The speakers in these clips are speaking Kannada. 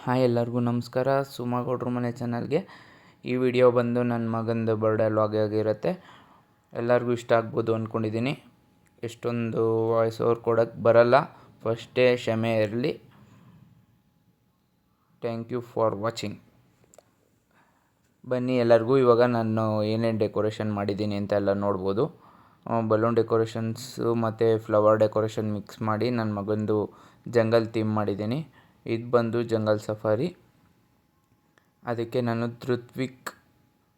ಹಾಯ್ ಎಲ್ಲರಿಗೂ ನಮಸ್ಕಾರ. ಸುಮಾಗೌಡ್ರ ಮನೆ ಚಾನಲ್ಗೆ ಈ ವಿಡಿಯೋ ಬಂದು ನನ್ನ ಮಗಂದು ಬರ್ಡೇ ವ್ಲಾಗ್ ಆಗಿರುತ್ತೆ. ಎಲ್ಲರಿಗೂ ಇಷ್ಟ ಆಗ್ಬೋದು ಅಂದ್ಕೊಂಡಿದ್ದೀನಿ. ಎಷ್ಟೊಂದು ವಾಯ್ಸ್ ಓವರ್ ಕೊಡೋಕ್ಕೆ ಬರಲ್ಲ, ಫಸ್ಟೇ ಕ್ಷಮೆ ಇರಲಿ. Thank you for watching. ಬನ್ನಿ ಎಲ್ಲರಿಗೂ ಇವಾಗ ನಾನು ಏನೇನು ಡೆಕೋರೇಷನ್ ಮಾಡಿದ್ದೀನಿ ಅಂತ ಎಲ್ಲ ನೋಡ್ಬೋದು. ಬಲೂನ್ ಡೆಕೋರೇಷನ್ಸು ಮತ್ತು ಫ್ಲವರ್ ಡೆಕೋರೇಷನ್ ಮಿಕ್ಸ್ ಮಾಡಿ ನನ್ನ ಮಗಂದು ಜಂಗಲ್ ಥೀಮ್ ಮಾಡಿದ್ದೀನಿ. ಇದು ಬಂದು ಜಂಗಲ್ ಸಫಾರಿ, ಅದಕ್ಕೆ ನಾನು ಧೃತ್ವಿಕ್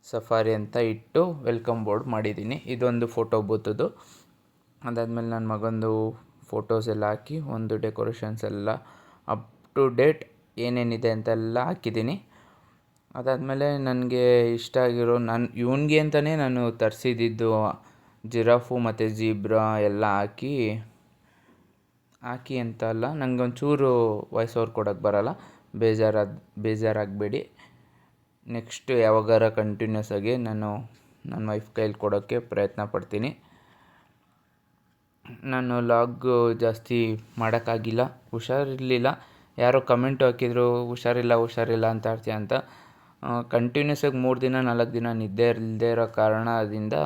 ಸಫಾರಿ ಅಂತ ಇಟ್ಟು ವೆಲ್ಕಮ್ ಬೋರ್ಡ್ ಮಾಡಿದ್ದೀನಿ. ಇದೊಂದು ಫೋಟೋ ಬೂತದು. ಅದಾದಮೇಲೆ ನನ್ನ ಮಗಂದು ಫೋಟೋಸ್ ಎಲ್ಲ ಹಾಕಿ ಒಂದು ಡೆಕೋರೇಷನ್ಸ್ ಎಲ್ಲ ಅಪ್ ಟು ಡೇಟ್ ಏನೇನಿದೆ ಅಂತೆಲ್ಲ ಹಾಕಿದ್ದೀನಿ. ಅದಾದಮೇಲೆ ನನಗೆ ಇಷ್ಟ ಆಗಿರೋ ಇವನಿಗೆ ಅಂತಲೇ ನಾನು ತರಿಸಿದ್ದು ಜಿರಾಫು ಮತ್ತು ಜೀಬ್ರಾ ಎಲ್ಲ ಹಾಕಿ ಅಂತ ಅಲ್ಲ, ನನಗೆ ಒಂಚೂರು ವಾಯ್ಸ್ ಓವರ್ ಕೊಡೋಕ್ಕೆ ಬರಲ್ಲ, ಬೇಜಾರಾಗಬೇಡಿ. ನೆಕ್ಸ್ಟ್ ಯಾವಾಗಾರ ಕಂಟಿನ್ಯೂಸ್ ಆಗಿ ನಾನು ನನ್ನ ವೈಫ್ ಕೈಲಿ ಕೊಡೋಕ್ಕೆ ಪ್ರಯತ್ನ ಪಡ್ತೀನಿ. ನಾನು ಲಾಗ್ ಜಾಸ್ತಿ ಮಾಡೋಕ್ಕಾಗಿಲ್ಲ, ಹುಷಾರಿರಲಿಲ್ಲ. ಯಾರೋ ಕಮೆಂಟು ಹಾಕಿದ್ರು ಹುಷಾರಿಲ್ಲ ಅಂತ ಆಡ್ತೀಯ ಅಂತ. ಕಂಟಿನ್ಯೂಸ್ ಆಗಿ 3 ದಿನ 4 ದಿನ ನಿದ್ದೆ ಇಲ್ಲದೇ ಇರೋ ಕಾರಣದಿಂದ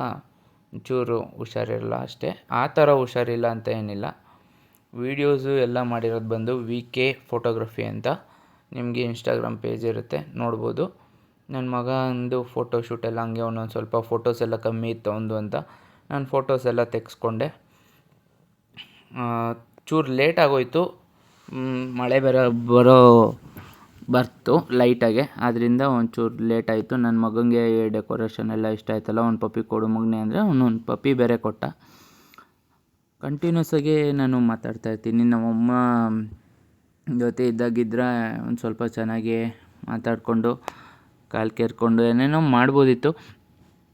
ಒಂಚೂರು ಹುಷಾರಿರಲ್ಲ ಅಷ್ಟೇ. ಆ ಥರ ಹುಷಾರಿಲ್ಲ ಅಂತ ಏನಿಲ್ಲ. ವೀಡಿಯೋಸು ಎಲ್ಲ ಮಾಡಿರೋದು ಬಂದು VK ಫೋಟೋಗ್ರಫಿ ಅಂತ, ನಿಮಗೆ ಇನ್ಸ್ಟಾಗ್ರಾಮ್ ಪೇಜ್ ಇರುತ್ತೆ, ನೋಡ್ಬೋದು. ನನ್ನ ಮಗಂದು ಫೋಟೋ ಶೂಟ್ ಎಲ್ಲ ಹಂಗೆ ಒಂದೊಂದು ಸ್ವಲ್ಪ ಫೋಟೋಸ್ ಎಲ್ಲ ಕಮ್ಮಿ ಇತ್ತು ಒಂದು ಅಂತ ನಾನು ಫೋಟೋಸ್ ಎಲ್ಲ ತೆಗೆಸ್ಕೊಂಡೆ. ಚೂರು ಲೇಟ್ ಆಗೋಯಿತು, ಮಳೆ ಬರ್ತು ಲೈಟಾಗೆ, ಆದ್ದರಿಂದ ಒಂಚೂರು ಲೇಟ್ ಆಯಿತು. ನನ್ನ ಮಗನಿಗೆ ಡೆಕೋರೇಷನ್ ಎಲ್ಲ ಇಷ್ಟ ಆಯ್ತಲ್ಲ, ಒಂದು ಪಪ್ಪಿ ಕೊಡು ಮಗನೇ ಅಂದರೆ ಅವನೊಂದು ಪಪ್ಪಿ ಬೇರೆ ಕೊಟ್ಟ. ಕಂಟಿನ್ಯೂಸ್ ಆಗಿ ನಾನು ಮಾತಾಡ್ತಾಯಿರ್ತೀನಿ. ನಮ್ಮಮ್ಮ ಜೊತೆ ಇದ್ದಾಗಿದ್ದರೆ ಒಂದು ಸ್ವಲ್ಪ ಚೆನ್ನಾಗಿ ಮಾತಾಡಿಕೊಂಡು ಕಾಲು ಕೇರ್ಕೊಂಡು ಏನೇನೋ ಮಾಡ್ಬೋದಿತ್ತು.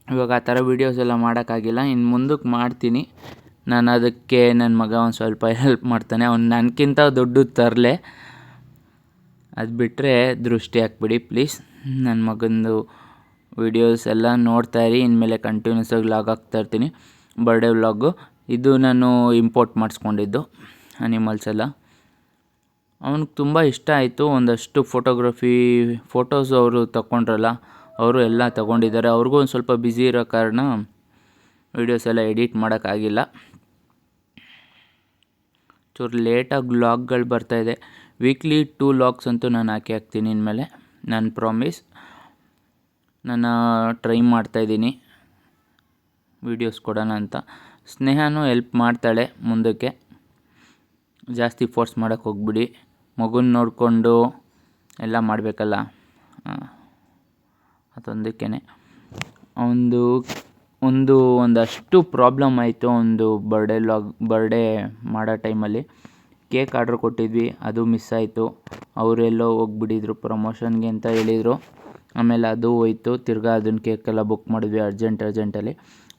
ಇವಾಗ ಆ ಥರ ವೀಡಿಯೋಸ್ ಎಲ್ಲ ಮಾಡೋಕ್ಕಾಗಿಲ್ಲ. ಇನ್ನು ಮುಂದಕ್ಕೆ ಮಾಡ್ತೀನಿ. ನಾನು ಅದಕ್ಕೆ ನನ್ನ ಮಗ ಒಂದು ಸ್ವಲ್ಪ ಹೆಲ್ಪ್ ಮಾಡ್ತಾನೆ. ಅವ್ನು ನನಗಿಂತ ದೊಡ್ಡದು ತರಲೆ, ಅದು ಬಿಟ್ಟರೆ ದೃಷ್ಟಿ ಹಾಕ್ಬಿಡಿ ಪ್ಲೀಸ್. ನನ್ನ ಮಗಂದು ವೀಡಿಯೋಸ್ ಎಲ್ಲ ನೋಡ್ತಾಯಿರಿ. ಇನ್ಮೇಲೆ ಕಂಟಿನ್ಯೂಸ್ ಆಗಿ ವ್ಲಾಗ್ ಹಾಕ್ತಾಯಿರ್ತೀನಿ, ಬರ್ಡೇ ವ್ಲಾಗು. ಇದು ನಾನು ಇಂಪೋರ್ಟ್ ಮಾಡಿಸ್ಕೊಂಡಿದ್ದು ಅನಿಮಲ್ಸ್ ಎಲ್ಲ. ಅವನಿಗೆ ತುಂಬ ಇಷ್ಟ ಆಯಿತು. ಒಂದಷ್ಟು ಫೋಟೋಸು ಅವರು ತಗೊಂಡ್ರಲ್ಲ, ಅವರು ಎಲ್ಲ ತಗೊಂಡಿದ್ದಾರೆ. ಅವ್ರಿಗೂ ಒಂದು ಸ್ವಲ್ಪ ಬ್ಯುಸಿ ಇರೋ ಕಾರಣ ವೀಡಿಯೋಸ್ ಎಲ್ಲ ಎಡಿಟ್ ಮಾಡೋಕ್ಕಾಗಿಲ್ಲ. ಚೂರು ಲೇಟಾಗಿ ವ್ಲಾಗ್ಗಳು ಬರ್ತಾಯಿದೆ. ವೀಕ್ಲಿ 2 ವ್ಲಾಗ್ಸ್ ಅಂತೂ ನಾನು ಹಾಕ್ತೀನಿ ಇನ್ಮೇಲೆ, ನನ್ನ ಪ್ರಾಮಿಸ್. ನಾನು ಟ್ರೈ ಮಾಡ್ತಾಯಿದ್ದೀನಿ ವೀಡಿಯೋಸ್ ಕೊಡೋಣ ಅಂತ. ಸ್ನೇಹನೂ ಹೆಲ್ಪ್ ಮಾಡ್ತಾಳೆ ಮುಂದಕ್ಕೆ, ಜಾಸ್ತಿ ಫೋರ್ಸ್ ಮಾಡೋಕ್ಕೆ ಹೋಗ್ಬಿಡಿ. ಮಗುನ ನೋಡಿಕೊಂಡು ಎಲ್ಲ ಮಾಡಬೇಕಲ್ಲ, ಅದೊಂದಕ್ಕೇ ಒಂದಷ್ಟು ಪ್ರಾಬ್ಲಮ್ ಆಯಿತು. ಒಂದು ಬರ್ಡೇ ಮಾಡೋ ಟೈಮಲ್ಲಿ ಕೇಕ್ ಆರ್ಡ್ರ್ ಕೊಟ್ಟಿದ್ವಿ, ಅದು ಮಿಸ್ ಆಯಿತು. ಅವರೆಲ್ಲೋ ಹೋಗ್ಬಿಟ್ಟಿದ್ರು ಪ್ರಮೋಷನ್ಗೆ ಅಂತ ಹೇಳಿದರು. ಆಮೇಲೆ ಅದು ಹೋಯ್ತು. ತಿರ್ಗಾ ಅದನ್ನು ಕೇಕೆಲ್ಲ ಬುಕ್ ಮಾಡಿದ್ವಿ ಅರ್ಜೆಂಟಲ್ಲಿ.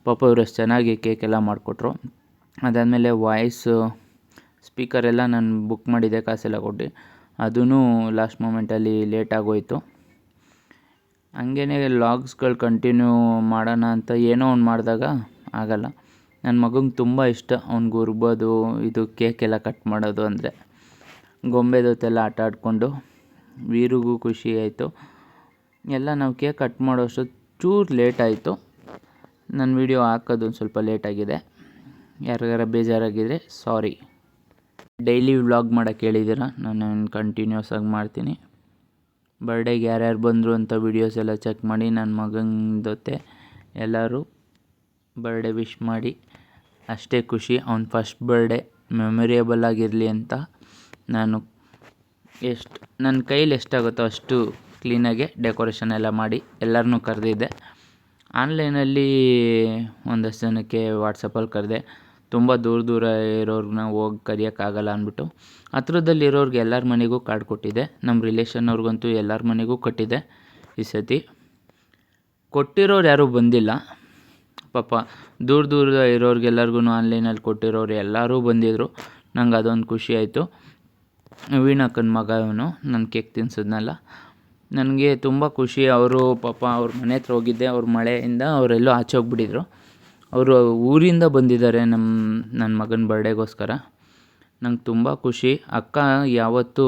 ಪಾಪ ಇವರು ಅಷ್ಟು ಚೆನ್ನಾಗಿ ಕೇಕೆಲ್ಲ ಮಾಡಿಕೊಟ್ರು. ಅದಾದಮೇಲೆ ವಾಯ್ಸು ಸ್ಪೀಕರೆಲ್ಲ ನಾನು ಬುಕ್ ಮಾಡಿದ್ದೆ, ಕಾಸೆಲ್ಲ ಕೊಟ್ಟು, ಅದೂ ಲಾಸ್ಟ್ ಮೂಮೆಂಟಲ್ಲಿ ಲೇಟಾಗೋಯಿತು. ಹಂಗೇ ವ್ಲಾಗ್ಸ್ಗಳು ಕಂಟಿನ್ಯೂ ಮಾಡೋಣ ಅಂತ ಏನೋ ಒಂದು ಮಾಡಿದಾಗ ಆಗಲ್ಲ. ನನ್ನ ಮಗಂಗೆ ತುಂಬ ಇಷ್ಟ, ಅವ್ನಿಗೆ ಉರ್ಬೋದು, ಇದು ಕೇಕೆಲ್ಲ ಕಟ್ ಮಾಡೋದು ಅಂದರೆ. ಗೊಂಬೆ ಜೊತೆಲ್ಲ ಆಟ ಆಡಿಕೊಂಡು ವೀರಿಗೂ ಖುಷಿ ಆಯಿತು. ಎಲ್ಲ ನಾವು ಕೇಕ್ ಕಟ್ ಮಾಡೋಷ್ಟು ಚೂರು ಲೇಟ್ ಆಯಿತು. ನನ್ನ ವೀಡಿಯೋ ಹಾಕೋದು ಒಂದು ಸ್ವಲ್ಪ ಲೇಟಾಗಿದೆ. ಯಾರಿಗಾರ ಬೇಜಾರಾಗಿದ್ದರೆ ಸಾರಿ. ಡೈಲಿ ವ್ಲಾಗ್ ಮಾಡೋಕ್ಕೆ ಹೇಳಿದ್ದೀರ, ನಾನು ಕಂಟಿನ್ಯೂಸ್ ಆಗಿ ಮಾಡ್ತೀನಿ. ಬರ್ಡೇಗೆ ಯಾರ್ಯಾರು ಬಂದರು ಅಂತ ವೀಡಿಯೋಸ್ ಎಲ್ಲ ಚೆಕ್ ಮಾಡಿ ನನ್ನ ಮಗನ ಜೊತೆ ಎಲ್ಲರೂ ಬರ್ಡೇ ವಿಶ್ ಮಾಡಿ. ಅಷ್ಟೇ ಖುಷಿ. ಅವ್ನ ಫಸ್ಟ್ ಬರ್ಡೇ ಮೆಮೊರೇಬಲ್ ಆಗಿರಲಿ ಅಂತ ನಾನು ನನ್ನ ಕೈಲಿ ಎಷ್ಟಾಗುತ್ತೋ ಅಷ್ಟು ಕ್ಲೀನಾಗೆ ಡೆಕೋರೇಷನ್ ಎಲ್ಲ ಮಾಡಿ ಎಲ್ಲರನ್ನೂ ಕರೆದಿದ್ದೆ. ಆನ್ಲೈನಲ್ಲಿ ಒಂದಷ್ಟು ಜನಕ್ಕೆ ವಾಟ್ಸಪ್ಪಲ್ಲಿ ಕರೆದೆ. ತುಂಬ ದೂರ ಇರೋರನ್ನ ಹೋಗಿ ಕರೆಯೋಕ್ಕಾಗಲ್ಲ ಅಂದ್ಬಿಟ್ಟು ಹತ್ರದಲ್ಲಿರೋರ್ಗೆ ಎಲ್ಲರ ಮನೆಗೂ ಕಾರ್ಡ್ ಕೊಟ್ಟಿದ್ದೆ. ನಮ್ಮ ರಿಲೇಷನ್ನವ್ರಿಗಂತೂ ಎಲ್ಲರ ಮನೆಗೂ ಕೊಟ್ಟಿದ್ದೆ. ಈ ಸತಿ ಕೊಟ್ಟಿರೋರು ಯಾರೂ ಬಂದಿಲ್ಲ ಪಾಪ. ದೂರ ಇರೋರಿಗೆಲ್ಲರಿಗೂ ಆನ್ಲೈನಲ್ಲಿ ಕೊಟ್ಟಿರೋರು ಎಲ್ಲರೂ ಬಂದಿದ್ದರು. ನಂಗೆ ಅದೊಂದು ಖುಷಿ ಆಯಿತು. ವೀಣಕ್ಕನ ಮಗ ಇವನು, ನನ್ನ ಕೇಕ್ ತಿನ್ಸಿದ್ನಲ್ಲ, ನನಗೆ ತುಂಬ ಖುಷಿ. ಅವರು ಪಾಪ ಅವ್ರ ಮನೆ ಹತ್ರ ಹೋಗಿದ್ದೆ, ಅವ್ರ ಮಳೆಯಿಂದ ಅವರೆಲ್ಲೋ ಆಚೆ ಹೋಗ್ಬಿಟ್ಟಿದ್ರು. ಅವರು ಊರಿಂದ ಬಂದಿದ್ದಾರೆ ನನ್ನ ಮಗನ ಬರ್ಡೇಗೋಸ್ಕರ. ನಂಗೆ ತುಂಬ ಖುಷಿ. ಅಕ್ಕ ಯಾವತ್ತೂ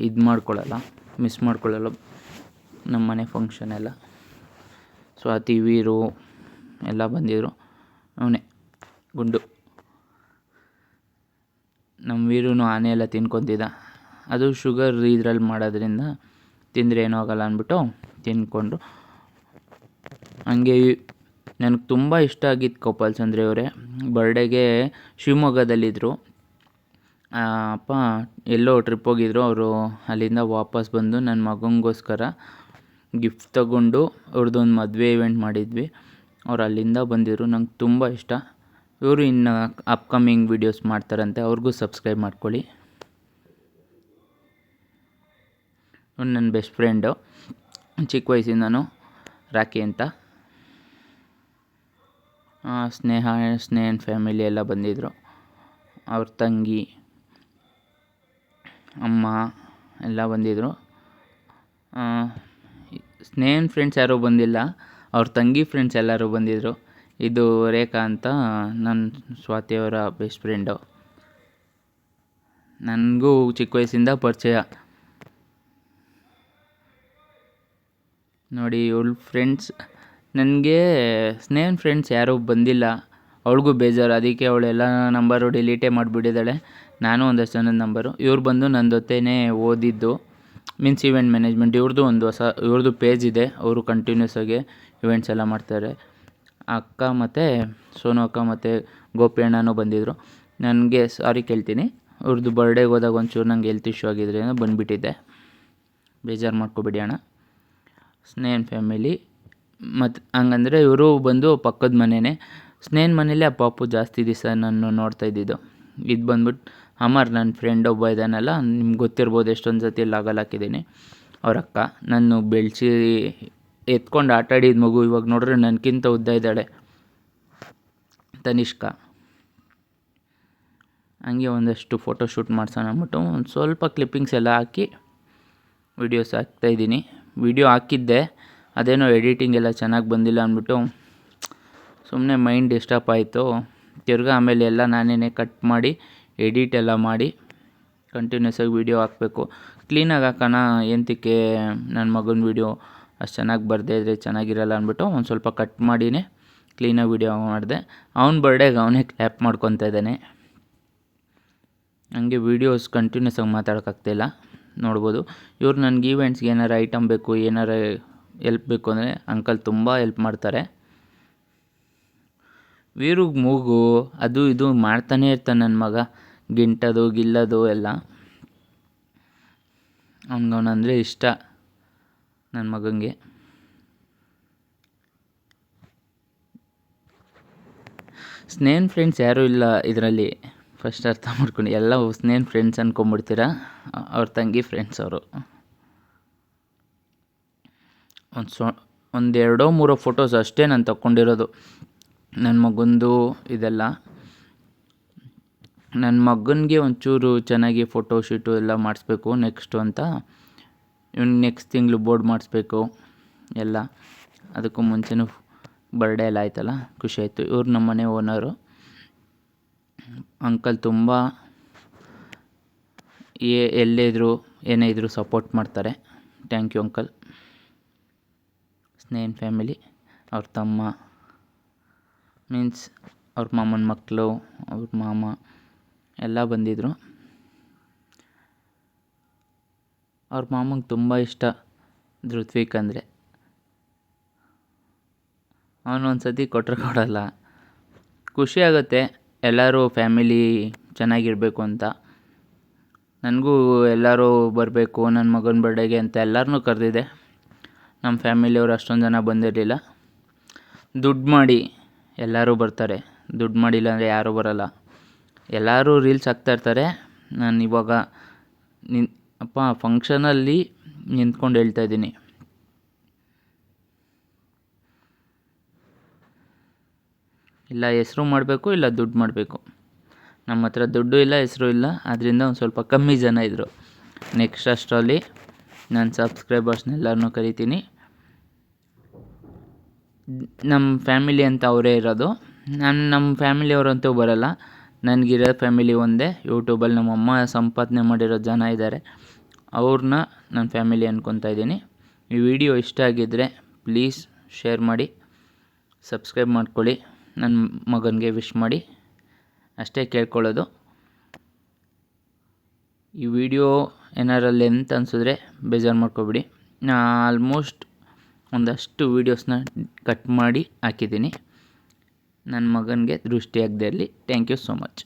ಇದು ಮಾಡ್ಕೊಳ್ಳಲ್ಲ, ಮಿಸ್ ಮಾಡ್ಕೊಳ್ಳಲ್ಲ ನಮ್ಮ ಮನೆ ಫಂಕ್ಷನ್ ಎಲ್ಲ. ಸ್ವಾತಿ, ವೀರು ಎಲ್ಲ ಬಂದಿದ್ದರು. ಅವನೇ ಗುಂಡು. ನಮ್ಮ ವೀರುನು ಆನೆ ಎಲ್ಲ ತಿನ್ಕೊತಿದ್ದ. ಅದು ಶುಗರ್ ಇದ್ರಲ್ಲಿ ಮಾಡೋದ್ರಿಂದ ತಿಂದರೆ ಏನೂ ಆಗೋಲ್ಲ ಅಂದ್ಬಿಟ್ಟು ತಿಂದ್ಕೊಂಡ್ರು. ಹಂಗೆ ನನಗೆ ತುಂಬ ಇಷ್ಟ ಆಗಿದ್ದು ಗೋಪಾಲ್ ಚಂದ್ರ ಅವರೇ ಬರ್ಡೇಗೆ ಶಿವಮೊಗ್ಗದಲ್ಲಿದ್ದರು. ಅಪ್ಪ ಎಲ್ಲೋ ಟ್ರಿಪ್ ಹೋಗಿದ್ರು. ಅವರು ಅಲ್ಲಿಂದ ವಾಪಸ್ ಬಂದು ನನ್ನ ಮಗನಿಗೋಸ್ಕರ ಗಿಫ್ಟ್ ತಗೊಂಡು ಅವ್ರದ್ದೊಂದು ಮದುವೆ ಇವೆಂಟ್ ಮಾಡಿದ್ವಿ. ಅವ್ರು ಅಲ್ಲಿಂದ ಬಂದಿದ್ರು. ನಂಗೆ ತುಂಬ ಇಷ್ಟ. ಇವರು ಇನ್ನು ಅಪ್ಕಮಿಂಗ್ ವೀಡಿಯೋಸ್ ಮಾಡ್ತಾರಂತೆ, ಅವ್ರಿಗೂ ಸಬ್ಸ್ಕ್ರೈಬ್ ಮಾಡ್ಕೊಳ್ಳಿ. ಇವ್ನು ನನ್ನ ಬೆಸ್ಟ್ ಫ್ರೆಂಡು, ಚಿಕ್ಕ ವಯಸ್ಸಿಂದನೂ, ರಾಕಿ ಅಂತ. ಸ್ನೇಹನ್ ಫ್ಯಾಮಿಲಿ ಎಲ್ಲ ಬಂದಿದ್ದರು. ಅವ್ರ ತಂಗಿ, ಅಮ್ಮ ಎಲ್ಲ ಬಂದಿದ್ದರು. ಸ್ನೇಹನ್ ಫ್ರೆಂಡ್ಸ್ ಯಾರೂ ಬಂದಿಲ್ಲ, ಅವ್ರ ತಂಗಿ ಫ್ರೆಂಡ್ಸ್ ಎಲ್ಲರೂ ಬಂದಿದ್ದರು. ಇದು ರೇಖಾ ಅಂತ ನನ್ನ ಸ್ವಾತಿಯವರ ಬೆಸ್ಟ್ ಫ್ರೆಂಡು. ನನಗೂ ಚಿಕ್ಕ ವಯಸ್ಸಿಂದ ಪರಿಚಯ. ನೋಡಿ ಇವಳು ಫ್ರೆಂಡ್ಸ್. ನನಗೆ ಸ್ನೇಹನ್ ಫ್ರೆಂಡ್ಸ್ ಯಾರೂ ಬಂದಿಲ್ಲ, ಅವಳಿಗೂ ಬೇಜಾರು. ಅದಕ್ಕೆ ಅವಳೆಲ್ಲ ನಂಬರು ಡಿಲೀಟೇ ಮಾಡಿಬಿಟ್ಟಿದ್ದಾಳೆ. ನಾನು ಒಂದಷ್ಟು ಜನದ ನಂಬರು. ಇವ್ರು ಬಂದು ನನ್ನ ಜೊತೆನೇ ಓದಿದ್ದು, ಮೀನ್ಸ್ ಇವೆಂಟ್ ಮ್ಯಾನೇಜ್ಮೆಂಟ್. ಇವ್ರದ್ದು ಪೇಜ್ ಇದೆ. ಅವರು ಕಂಟಿನ್ಯೂಸ್ ಆಗಿ ಇವೆಂಟ್ಸ್ ಎಲ್ಲ ಮಾಡ್ತಾರೆ. ಅಕ್ಕ ಮತ್ತು ಸೋನು ಅಕ್ಕ ಮತ್ತು ಗೋಪಿ ಅಣ್ಣನೂ ಬಂದಿದ್ದರು. ನನಗೆ ಸಾರಿ ಕೇಳ್ತೀನಿ, ಅವ್ರದ್ದು ಬರ್ಡೇಗೆ ಹೋದಾಗ ಒಂಚೂರು ನಂಗೆ ಹೆಲ್ತ್ ಇಶ್ಯೂ ಆಗಿದ್ದರಿಂದ ಬಂದುಬಿಟ್ಟಿದ್ದೆ. ಬೇಜಾರು ಮಾಡ್ಕೊಬೇಡಿ ಅಣ್ಣ. ಸ್ನೇಹನ್ ಫ್ಯಾಮಿಲಿ ಮತ್ತು ಹಂಗಂದರೆ ಇವರು ಬಂದು ಪಕ್ಕದ ಮನೆಯೇ. ಸ್ನೇಹನ್ ಮನೇಲಿ ಆ ಪಾಪು ಜಾಸ್ತಿ ದಿವಸ ನಾನು ನೋಡ್ತಾ ಇದ್ದಿದ್ದು. ಇದು ಬಂದ್ಬಿಟ್ಟು ಅಮರ್, ನನ್ನ ಫ್ರೆಂಡ್ ಒಬ್ಬ ಇದ್ದಾನಲ್ಲ, ನಿಮ್ಗೆ ಗೊತ್ತಿರ್ಬೋದು, ಎಷ್ಟೊಂದು ಸತಿ ಲಾಗಲ್ಲಿ ಹಾಕಿದ್ದೀನಿ. ಅವ್ರ ಅಕ್ಕ ನಾನು ಬೆಳೆಸಿ ಎತ್ಕೊಂಡು ಆಟಾಡಿದ ಮಗು. ಇವಾಗ ನೋಡ್ರೆ ನನಗಿಂತ ಉದ್ದ ಇದ್ದಾಳೆ, ತನಿಷ್ಕಾ. ಹಂಗೆ ಒಂದಷ್ಟು ಫೋಟೋಶೂಟ್ ಮಾಡ್ಸೋಣ ಅಂದ್ಬಿಟ್ಟು ಒಂದು ಸ್ವಲ್ಪ ಕ್ಲಿಪ್ಪಿಂಗ್ಸ್ ಎಲ್ಲ ಹಾಕಿ ವೀಡಿಯೋಸ್ ಹಾಕ್ತಾಯಿದ್ದೀನಿ. ವೀಡಿಯೋ ಹಾಕಿದ್ದೆ, ಅದೇನೋ ಎಡಿಟಿಂಗ್ ಎಲ್ಲ ಚೆನ್ನಾಗಿ ಬಂದಿಲ್ಲ ಅಂದ್ಬಿಟ್ಟು ಸುಮ್ಮನೆ ಮೈಂಡ್ ಡಿಸ್ಟರ್ಬ್ ಆಯಿತು. ತಿರ್ಗಾ ಆಮೇಲೆ ಎಲ್ಲ ನಾನೇ ಕಟ್ ಮಾಡಿ ಎಡಿಟ್ ಎಲ್ಲ ಮಾಡಿ ಕಂಟಿನ್ಯೂಸ್ ಆಗಿ ವೀಡಿಯೋ ಹಾಕಬೇಕು. ಕ್ಲೀನಾಗಿ ಹಾಕೋಣ, ಎಂತಕ್ಕೆ ನನ್ನ ಮಗನ ವೀಡಿಯೋ ಅಷ್ಟು ಚೆನ್ನಾಗಿ ಬರದೇ ಇದ್ದರೆ ಚೆನ್ನಾಗಿರಲ್ಲ ಅಂದ್ಬಿಟ್ಟು ಒಂದು ಸ್ವಲ್ಪ ಕಟ್ ಮಾಡಿನೇ ಕ್ಲೀನಾಗಿ ವೀಡಿಯೋ ಮಾಡಿದೆ. ಅವ್ನ ಬರ್ಡೇಗೆ ಅವನೇ ಕ್ಲ್ಯಾಪ್ ಮಾಡ್ಕೊತಾ ಇದ್ದಾನೆ. ಹಂಗೆ ವೀಡಿಯೋಸ್ ಕಂಟಿನ್ಯೂಸ್ ಆಗಿ ಮಾತಾಡೋಕ್ಕಾಗ್ತಾಯಿಲ್ಲ, ನೋಡ್ಬೋದು. ಇವ್ರು ನನಗೆ ಈವೆಂಟ್ಸ್ಗೆ ಏನಾರು ಐಟಮ್ ಬೇಕು, ಏನಾರು ಎಲ್ಪ್ ಬೇಕು ಅಂದರೆ ಅಂಕಲ್ ತುಂಬ ಎಲ್ಪ್ ಮಾಡ್ತಾರೆ. ವೀರುಗೆ ಮೂಗು ಅದು ಇದು ಮಾಡ್ತಾನೇ ಇರ್ತಾನೆ ನನ್ನ ಮಗ, ಗಿಂಟದು ಗಿಲ್ಲದು ಎಲ್ಲ. ಅವನಿಗವನಂದರೆ ಇಷ್ಟ ನನ್ನ ಮಗನಿಗೆ. ಸ್ನೇಹನ್ ಫ್ರೆಂಡ್ಸ್ ಯಾರೂ ಇಲ್ಲ ಇದರಲ್ಲಿ, ಫಸ್ಟ್ ಅರ್ಥ ಮಾಡ್ಕೊಂಡು. ಎಲ್ಲ ಸ್ನೇಹನ್ ಫ್ರೆಂಡ್ಸ್ ಅಂದ್ಕೊಂಬಿಡ್ತೀರಾ, ಅವ್ರ ತಂಗಿ ಫ್ರೆಂಡ್ಸ್ ಅವರು. ಒಂದು ಎರಡೋ ಮೂರೋ ಫೋಟೋಸ್ ಅಷ್ಟೇ ನಾನು ತಗೊಂಡಿರೋದು ನನ್ನ ಮಗಂದು. ಇದೆಲ್ಲ ನನ್ನ ಮಗನಿಗೆ ಒಂಚೂರು ಚೆನ್ನಾಗಿ ಫೋಟೋ ಶೂಟು ಎಲ್ಲ ಮಾಡಿಸ್ಬೇಕು ನೆಕ್ಸ್ಟು ಅಂತ. ಇವ್ನು ನೆಕ್ಸ್ಟ್ ತಿಂಗಳು ಬೋರ್ಡ್ ಮಾಡಿಸ್ಬೇಕು ಎಲ್ಲ. ಅದಕ್ಕೂ ಮುಂಚೆನೂ ಬರ್ಡೇ ಎಲ್ಲ ಆಯ್ತಲ್ಲ, ಖುಷಿ ಆಯಿತು. ಇವ್ರು ನಮ್ಮ ಮನೆ ಓನರು. ಅಂಕಲ್ ತುಂಬ ಎಲ್ಲೇ ಇದ್ದರೂ ಏನೇ ಇದ್ದರೂ ಸಪೋರ್ಟ್ ಮಾಡ್ತಾರೆ. Thank you uncle. Snehan family, ಅವ್ರ ತಮ್ಮ, ಮೀನ್ಸ್ ಅವ್ರ ಮಾಮನ ಮಕ್ಕಳು, ಅವ್ರ ಮಾಮ ಎಲ್ಲ ಬಂದಿದ್ದರು. ಅವ್ರ ಮಾಮಗೆ ತುಂಬ ಇಷ್ಟ ಧೃತ್ವಿಕ್ ಅಂದರೆ. ಅವನು ಒಂದು ಸತಿ ಕೊಟ್ಟರೆ ಕೊಡಲ್ಲ. ಖುಷಿ ಆಗುತ್ತೆ ಎಲ್ಲರೂ ಫ್ಯಾಮಿಲಿ ಚೆನ್ನಾಗಿರಬೇಕು ಅಂತ. ನನಗೂ ಎಲ್ಲರೂ ಬರಬೇಕು ನನ್ನ ಮಗನ ಬರ್ಡೇಗೆ ಅಂತ ಎಲ್ಲರನ್ನೂ ಕರೆದಿದ್ದೆ. ನಮ್ಮ ಫ್ಯಾಮಿಲಿಯವರು ಅಷ್ಟೊಂದು ಜನ ಬಂದಿರಲಿಲ್ಲ. ದುಡ್ಡು ಮಾಡಿ ಎಲ್ಲರೂ ಬರ್ತಾರೆ, ದುಡ್ಡು ಮಾಡಿಲ್ಲ ಅಂದರೆ ಯಾರೂ ಬರೋಲ್ಲ. ಎಲ್ಲರೂ ರೀಲ್ಸ್ ಹಾಕ್ತಾಯಿರ್ತಾರೆ. ನಾನು ಇವಾಗ ಫಂಕ್ಷನಲ್ಲಿ ನಿಂತ್ಕೊಂಡು ಹೇಳ್ತಾಯಿದ್ದೀನಿ. ಇಲ್ಲ ಹೆಸರು ಮಾಡಬೇಕು, ಇಲ್ಲ ದುಡ್ಡು ಮಾಡಬೇಕು. ನಮ್ಮ ಹತ್ರ ದುಡ್ಡು ಇಲ್ಲ, ಹೆಸರು ಇಲ್ಲ. ಅದರಿಂದ ಒಂದು ಸ್ವಲ್ಪ ಕಮ್ಮಿ ಜನ ಇದ್ದರು. ನೆಕ್ಸ್ಟ್ ಅಷ್ಟರಲ್ಲಿ ನನ್ನ ಸಬ್ಸ್ಕ್ರೈಬರ್ಸ್ನೆಲ್ಲರನ್ನೂ ಕರಿತೀನಿ. ನಮ್ಮ ಫ್ಯಾಮಿಲಿ ಅಂತ ಅವರೇ ಇರೋದು. ನಮ್ಮ ಫ್ಯಾಮಿಲಿಯವರಂತೂ ಬರೋಲ್ಲ. ನನಗಿರೋ ಫ್ಯಾಮಿಲಿ ಒಂದೇ. ಯೂಟ್ಯೂಬಲ್ಲಿ ನಮ್ಮಮ್ಮ ಸಂಪಾದನೆ ಮಾಡಿರೋ ಜನ ಇದ್ದಾರೆ, ಅವ್ರನ್ನ ನನ್ನ ಫ್ಯಾಮಿಲಿ ಅಂದ್ಕೊತಾ ಇದ್ದೀನಿ. ಈ ವಿಡಿಯೋ ಇಷ್ಟ ಆಗಿದ್ದರೆ ಪ್ಲೀಸ್ ಶೇರ್ ಮಾಡಿ, ಸಬ್ಸ್ಕ್ರೈಬ್ ಮಾಡ್ಕೊಳ್ಳಿ, ನನ್ನ ಮಗನಿಗೆ ವಿಶ್ ಮಾಡಿ, ಅಷ್ಟೇ ಕೇಳ್ಕೊಳ್ಳೋದು. ಈ ವಿಡಿಯೋ ಏನಾರ ಲೆಂತ್ ಅನಿಸಿದ್ರೆ ಬೇಜಾರು ಮಾಡ್ಕೊಬಿಡಿ. ಆಲ್ಮೋಸ್ಟ್ ಒಂದಷ್ಟು ವೀಡಿಯೋಸ್ನ ಕಟ್ ಮಾಡಿ ಹಾಕಿದ್ದೀನಿ. ನನ್ನ ಮಗನಿಗೆ ದೃಷ್ಟಿ ಆಗದೆ ಇರಲಿ. Thank you so much.